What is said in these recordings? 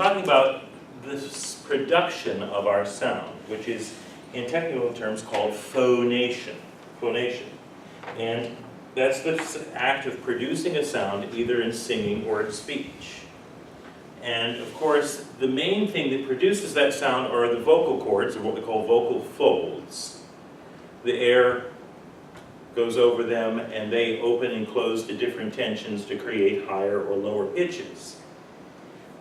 talking about this production of our sound, which is in technical terms called phonation. Phonation. And that's the act of producing a sound either in singing or in speech. And of course, the main thing that produces that sound are the vocal cords, or what we call vocal folds. The air goes over them and they open and close to different tensions to create higher or lower pitches.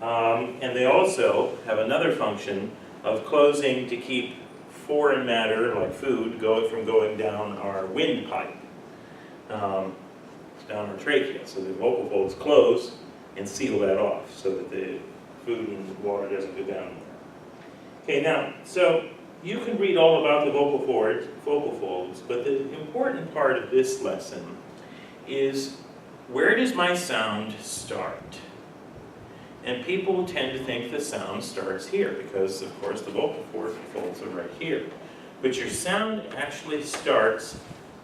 And they also have another function of closing to keep foreign matter, like food, from going down our windpipe, down our trachea. So the vocal folds close and seal that off so that the food and water doesn't go down there. Okay, now, so you can read all about the vocal folds, but the important part of this lesson is, where does my sound start? And people tend to think the sound starts here because, of course, the vocal folds are right here. But your sound actually starts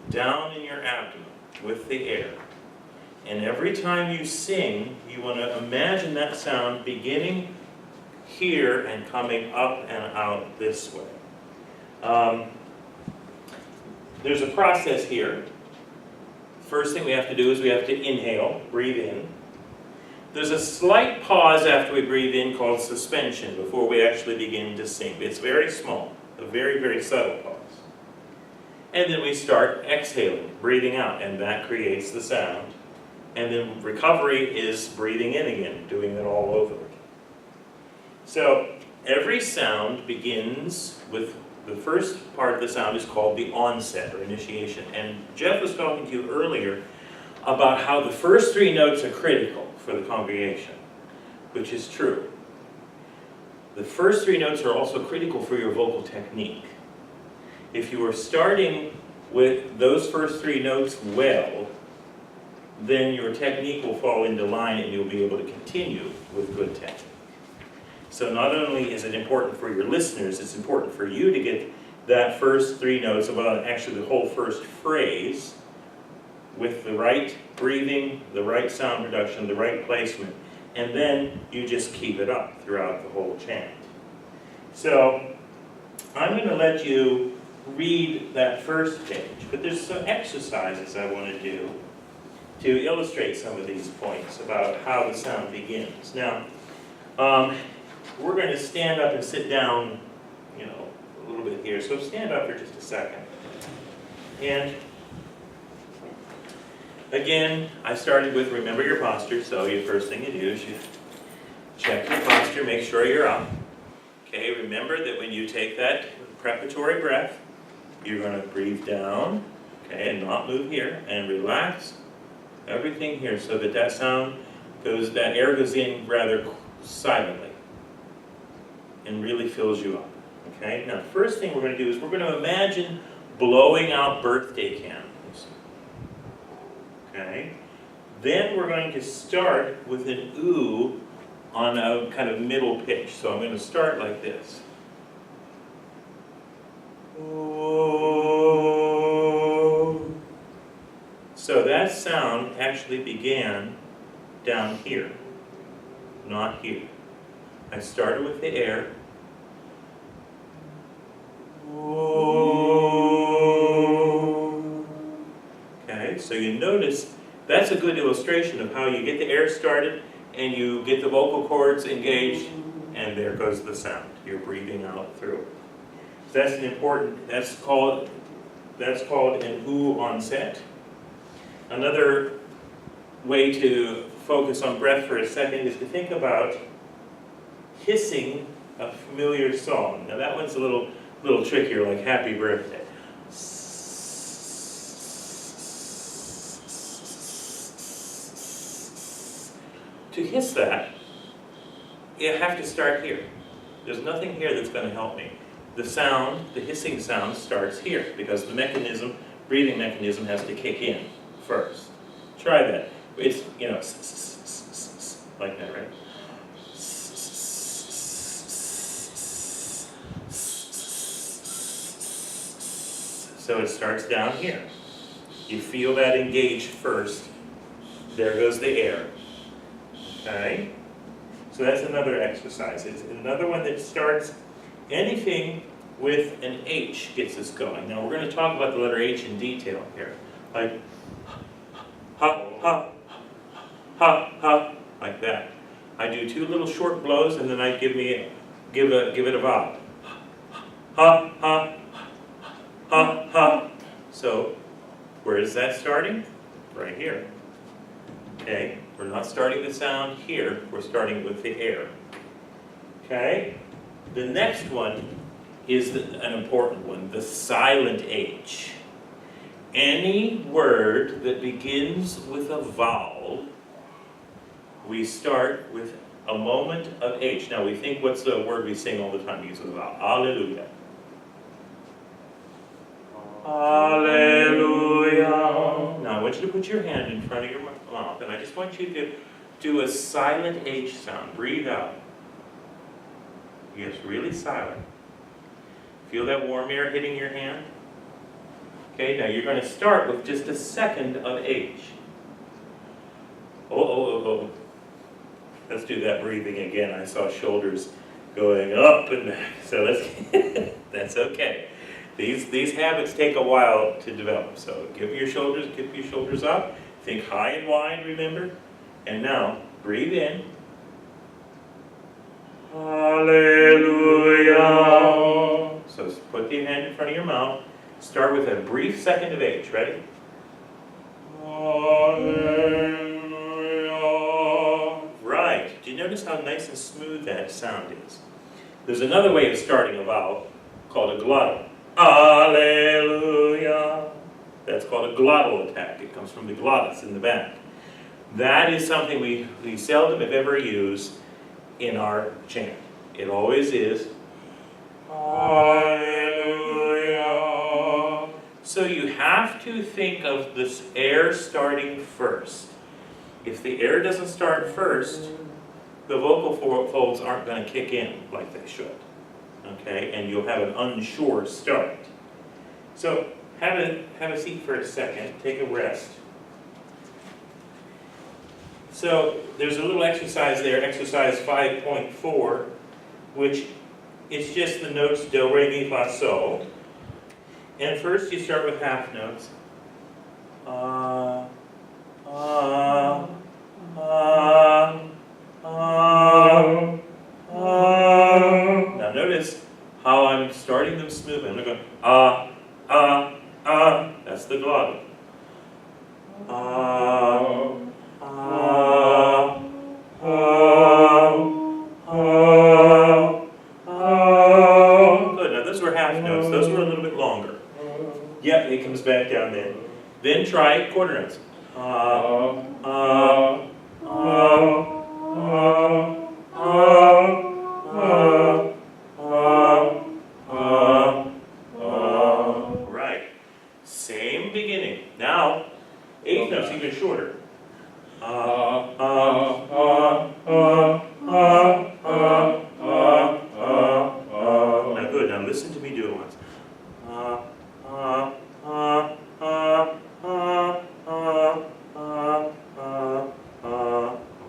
down in your abdomen with the air. And every time you sing, you want to imagine that sound beginning here and coming up and out this way. There's a process here. First thing we have to do is we have to inhale, breathe in. There's a slight pause after we breathe in called suspension before we actually begin to sing. It's very small, a very, very subtle pause. And then we start exhaling, breathing out, and that creates the sound. And then recovery is breathing in again, doing it all over again. So every sound begins with the first part of the sound is called the onset or initiation. And Jeff was talking to you earlier about how the first three notes are critical for the congregation, which is true. The first three notes are also critical for your vocal technique. If you are starting with those first three notes well, then your technique will fall into line and you'll be able to continue with good technique. So not only is it important for your listeners, it's important for you to get that first three notes, about actually the whole first phrase, with the right breathing, the right sound production, the right placement, and then you just keep it up throughout the whole chant. So I'm going to let you read that first page, but there's some exercises I want to do to illustrate some of these points about how the sound begins. Now, we're going to stand up and sit down, a little bit here. So stand up for just a second. And again, I started with remember your posture. So the first thing you do is you check your posture, make sure you're up. Okay, remember that when you take that preparatory breath, you're going to breathe down, okay, and not move here, and relax everything here so that that air goes in rather silently and really fills you up. Okay, now first thing we're going to do is we're going to imagine blowing out birthday candles. Okay, then we're going to start with an ooh on a kind of middle pitch. So I'm going to start like this. Ooh. So that sound actually began down here, not here. I started with the air. Okay, so you notice that's a good illustration of how you get the air started and you get the vocal cords engaged, and there goes the sound. You're breathing out through it. So that's called an ooh onset. Another way to focus on breath for a second is to think about hissing a familiar song. Now that one's a little trickier, like Happy Birthday. To hiss that, you have to start here. There's nothing here that's going to help me. The hissing sound starts here because the breathing mechanism has to kick in first. Try that. It's, like that, right? So it starts down here. You feel that engage first. There goes the air. Okay? So that's another exercise. It's another one that starts anything with an H gets us going. Now we're going to talk about the letter H in detail here. Like ha, ha, ha, ha, like that. I do 2 little short blows and then I give it a vowel. Ha, ha, ha, ha. So where is that starting? Right here. Okay, we're not starting the sound here, we're starting with the air. Okay, the next one is an important one, the silent H. Any word that begins with a vowel, we start with a moment of H. Now we think, what's the word we sing all the time begins with a vowel? Hallelujah. Hallelujah. Now I want you to put your hand in front of your mouth, and I just want you to do a silent H sound. Breathe out. Yes, really silent. Feel that warm air hitting your hand? Okay, now you're going to start with just a second of H. Oh. Let's do that breathing again. I saw shoulders going up and back, so let's, that's okay. These habits take a while to develop, so keep your shoulders up, think high and wide, remember? And now, breathe in. Hallelujah. So put the hand in front of your mouth, start with a brief second of H, ready? Hallelujah. Right, do you notice how nice and smooth that sound is? There's another way of starting a vowel called a glottal. Hallelujah. That's called a glottal attack. It comes from the glottis in the back. That is something we seldom if ever use in our chant. It always is Hallelujah. So you have to think of this air starting first. If the air doesn't start first, the vocal folds aren't going to kick in like they should. Okay, and you'll have an unsure start. So have a seat for a second, take a rest. So there's a little exercise there, exercise 5.4, which it's just the notes do, re, mi, fa, sol. And first you start with half notes. Now notice how I'm starting them smooth. I'm going that's the glottal. Good. Now those were half notes. Those were a little bit longer. Yep, it comes back down then. Then try quarter notes. Right. Same beginning. Now, eighth notes even shorter. Now good. Now listen to me do it once. I'm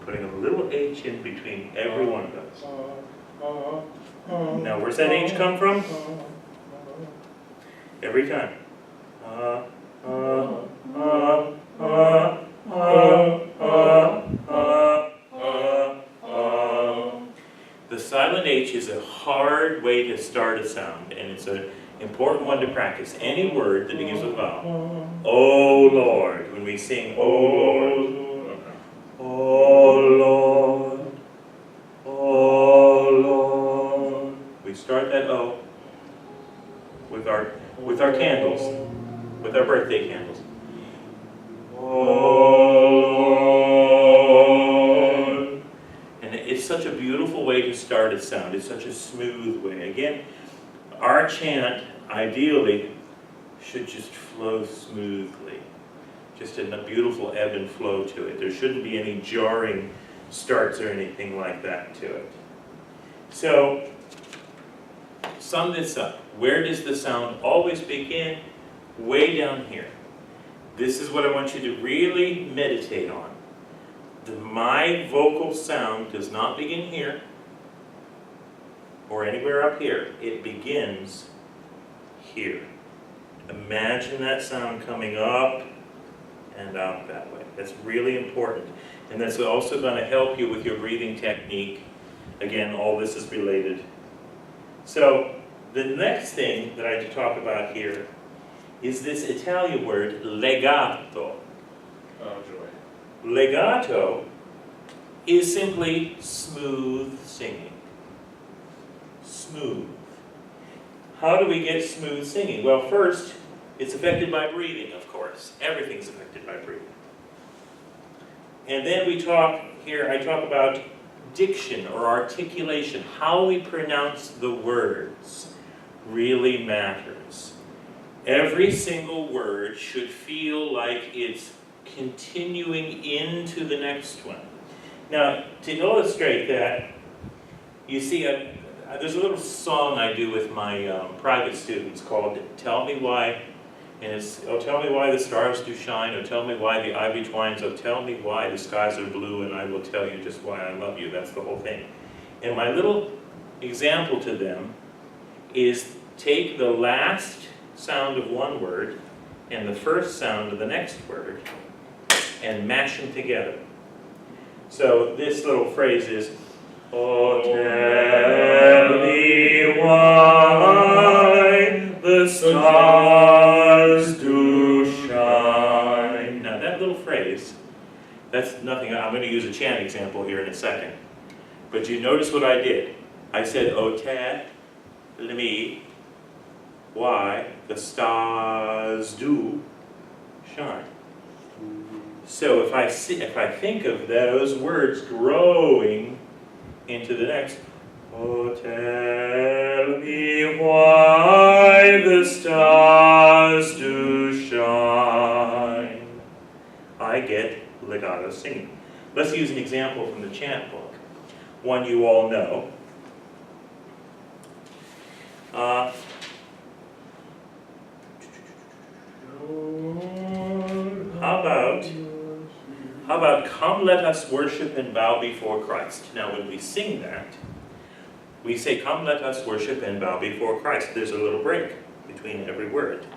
putting a little H in between every one of those. Now where's that H come from? Every time. The silent H is a hard way to start a sound, and it's an important one to practice. Any word that begins with a vowel. Oh Lord, when we sing, oh Lord, oh Lord, oh Lord, we start that O with our candles, with our birthday candles. Oh, and it's such a beautiful way to start a sound. It's such a smooth way. Again, our chant, ideally, should just flow smoothly. Just a beautiful ebb and flow to it. There shouldn't be any jarring starts or anything like that to it. So, sum this up. Where does the sound always begin? Way down here. This is what I want you to really meditate on. my vocal sound does not begin here or anywhere up here. It begins here. Imagine that sound coming up and out that way. That's really important. And that's also going to help you with your breathing technique. Again, all this is related. So the next thing that I have to talk about here is this Italian word, legato. Oh, joy. Legato is simply smooth singing. Smooth. How do we get smooth singing? Well, first, it's affected by breathing, of course. Everything's affected by breathing. And then I talk about diction or articulation. How we pronounce the words really matters. Every single word should feel like it's continuing into the next one. Now, to illustrate that, you see, there's a little song I do with my private students called "Tell Me Why," and it's, "Oh, tell me why the stars do shine, oh, tell me why the ivy twines, oh, tell me why the skies are blue, and I will tell you just why I love you." That's the whole thing. And my little example to them is take the last sound of one word and the first sound of the next word and mash them together. So this little phrase is, "Oh, tell me why the stars do shine." Now that little phrase, that's nothing. I'm going to use a chant example here in a second. But you notice what I did. I said, "Oh, tell me why the stars do shine." So if I think of those words growing into the next, "Oh, tell me why the stars do shine," I get legato singing. Let's use an example from the chant book, one you all know. How about "Come, let us worship and bow before Christ"? Now when we sing that, we say, "Come, let us worship and bow before Christ." There's a little break between every word.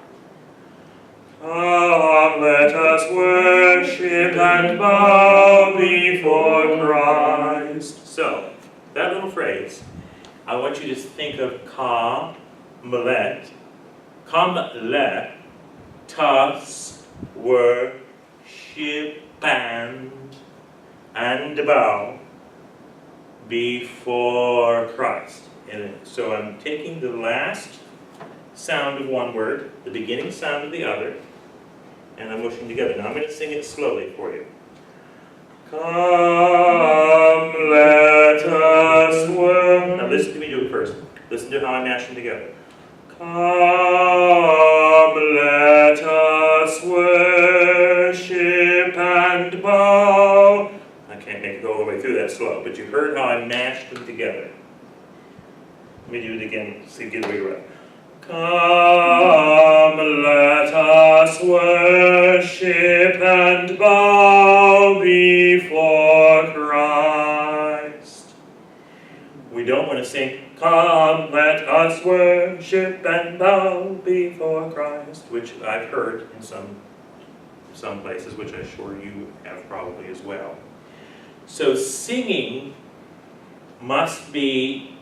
"Come, let us worship and bow before Christ." So, that little phrase, I want you to think of come let us worship and bow before Christ. And so I'm taking the last sound of one word, the beginning sound of the other, and I'm mushing together. Now I'm going to sing it slowly for you. Come, let us worship. Now listen to me do it first. Listen to how I mash them together. Come, let us worship and bow. I can't make it go all the way through that slow, but you heard how I mashed them together. Let me do it again, so you get the way around. Come, let us worship and bow before Christ. We don't want to sing, "Come, let us worship and bow before Christ," which I've heard in some places, which I'm sure you have probably as well. So singing must be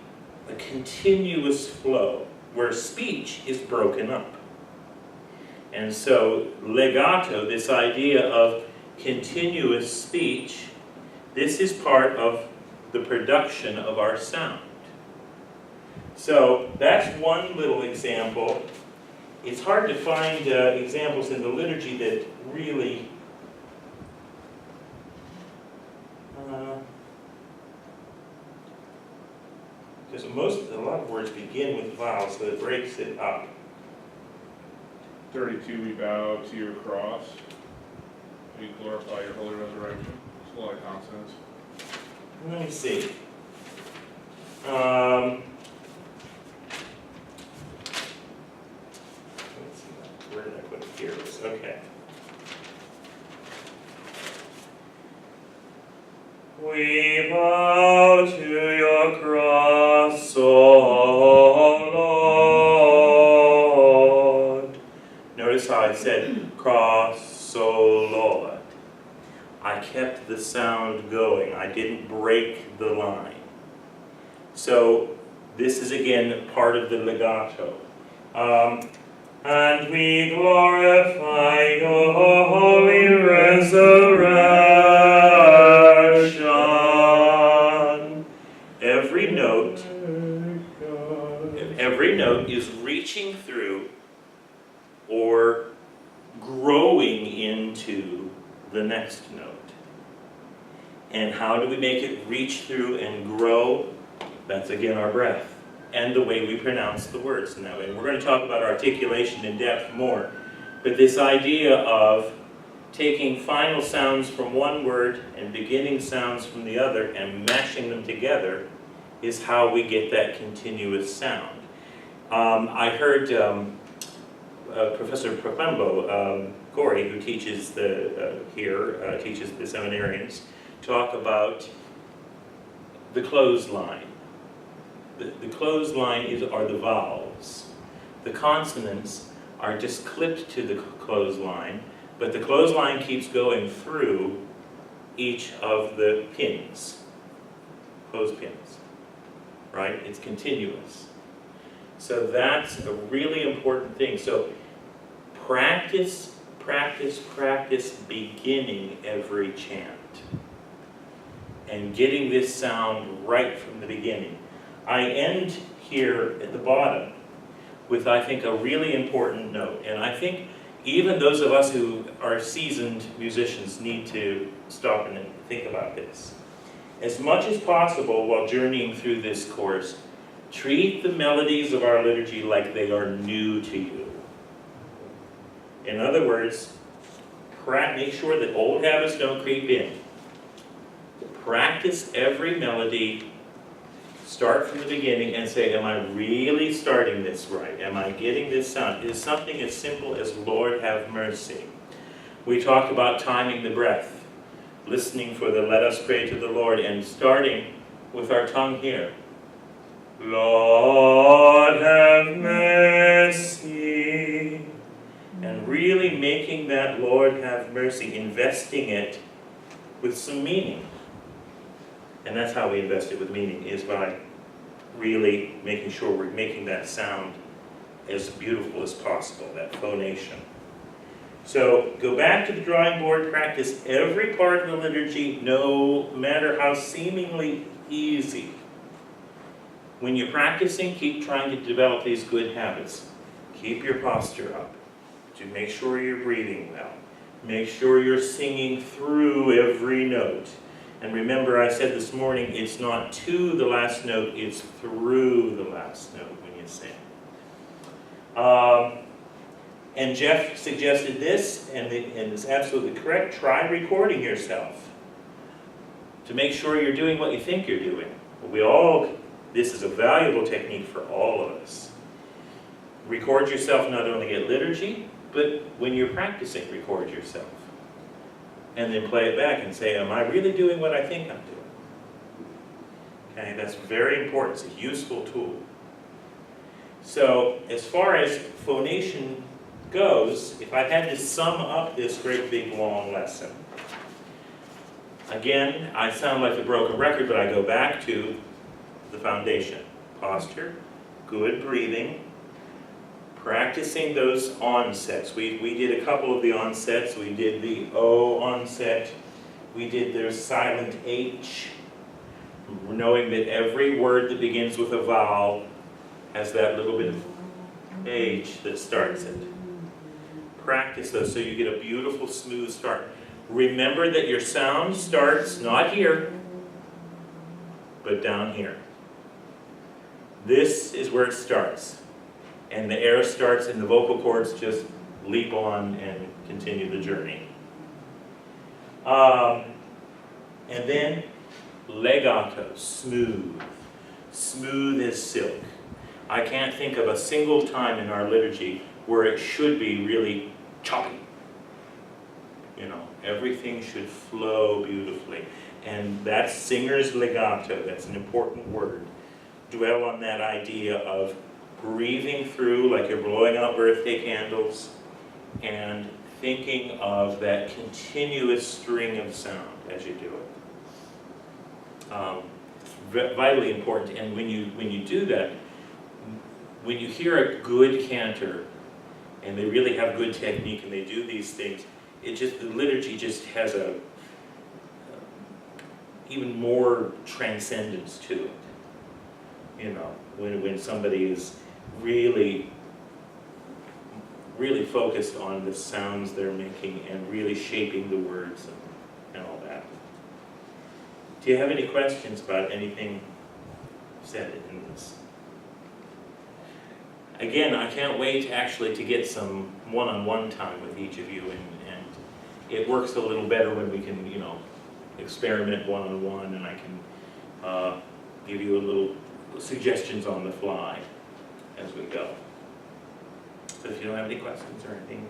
a continuous flow where speech is broken up. And so legato, this idea of continuous speech, this is part of the production of our sound. So that's one little example. It's hard to find examples in the liturgy that really because a lot of words begin with vowels, so it breaks it up. 32, we bow to your cross. We glorify your holy resurrection. It's a lot of consonants. Let me see. Let's see. Where did I put it? Here it is. Okay. cross, O Lord. Notice how I said cross, O Lord. I kept the sound going. I didn't break the line. So this is again part of the legato. And we glorify your holy resurrection. Every note is reaching through or growing into the next note. And how do we make it reach through and grow? That's again our breath and the way we pronounce the words in that way. We're going to talk about articulation in depth more, but this idea of taking final sounds from one word and beginning sounds from the other and mashing them together is how we get that continuous sound. I heard Professor Proclembo, Corey, who teaches teaches the seminarians, talk about the clothesline. The clothesline are the vowels. The consonants are just clipped to the clothesline, but the clothesline keeps going through each of the pins, clothespins, right? It's continuous. So that's a really important thing. So practice, practice, practice beginning every chant and getting this sound right from the beginning. I end here at the bottom with, I think, a really important note. And I think even those of us who are seasoned musicians need to stop and think about this. As much as possible while journeying through this course, treat the melodies of our liturgy like they are new to you. In other words, make sure that old habits don't creep in. Practice every melody. Start from the beginning and say, am I really starting this right? Am I getting this sound? It is something as simple as Lord have mercy. We talked about timing the breath, listening for the let us pray to the Lord, and starting with our tongue here. Lord have mercy. And really making that Lord have mercy, investing it with some meaning. And that's how we invest it with meaning, is by really making sure we're making that sound as beautiful as possible, that phonation. So go back to the drawing board, practice every part of the liturgy, no matter how seemingly easy. When you're practicing, keep trying to develop these good habits. Keep your posture up. To make sure you're breathing well. Make sure you're singing through every note. And remember, I said this morning, it's not to the last note, it's through the last note when you sing. And Jeff suggested this, and it's absolutely correct. Try recording yourself to make sure you're doing what you think you're doing. This is a valuable technique for all of us. Record yourself not only at liturgy, but when you're practicing, record yourself. And then play it back and say, am I really doing what I think I'm doing? Okay, that's very important. It's a useful tool. So, as far as phonation goes, if I had to sum up this great big long lesson, again, I sound like a broken record, but I go back to the foundation. Posture, good breathing, practicing those onsets. We did a couple of the onsets. We did the O onset. We did the silent H, knowing that every word that begins with a vowel has that little bit of H that starts it. Practice those so you get a beautiful, smooth start. Remember that your sound starts not here, but down here. This is where it starts. And the air starts and the vocal cords just leap on and continue the journey. And then legato, smooth. Smooth as silk. I can't think of a single time in our liturgy where it should be really choppy. You know, everything should flow beautifully. And that's singer's legato. That's an important word. dwell on that idea of breathing through like you're blowing out birthday candles and thinking of that continuous string of sound as you do it. Vitally important, and when you do that, when you hear a good cantor, and they really have good technique and they do these things, the liturgy just has a even more transcendence to it. You know, when somebody is really focused on the sounds they're making and really shaping the words and all that. Do you have any questions about anything said in this? Again, I can't wait actually to get some one-on-one time with each of you, and it works a little better when we can, you know, experiment one-on-one, and I can give you a little suggestions on the fly as we go. So if you don't have any questions or anything,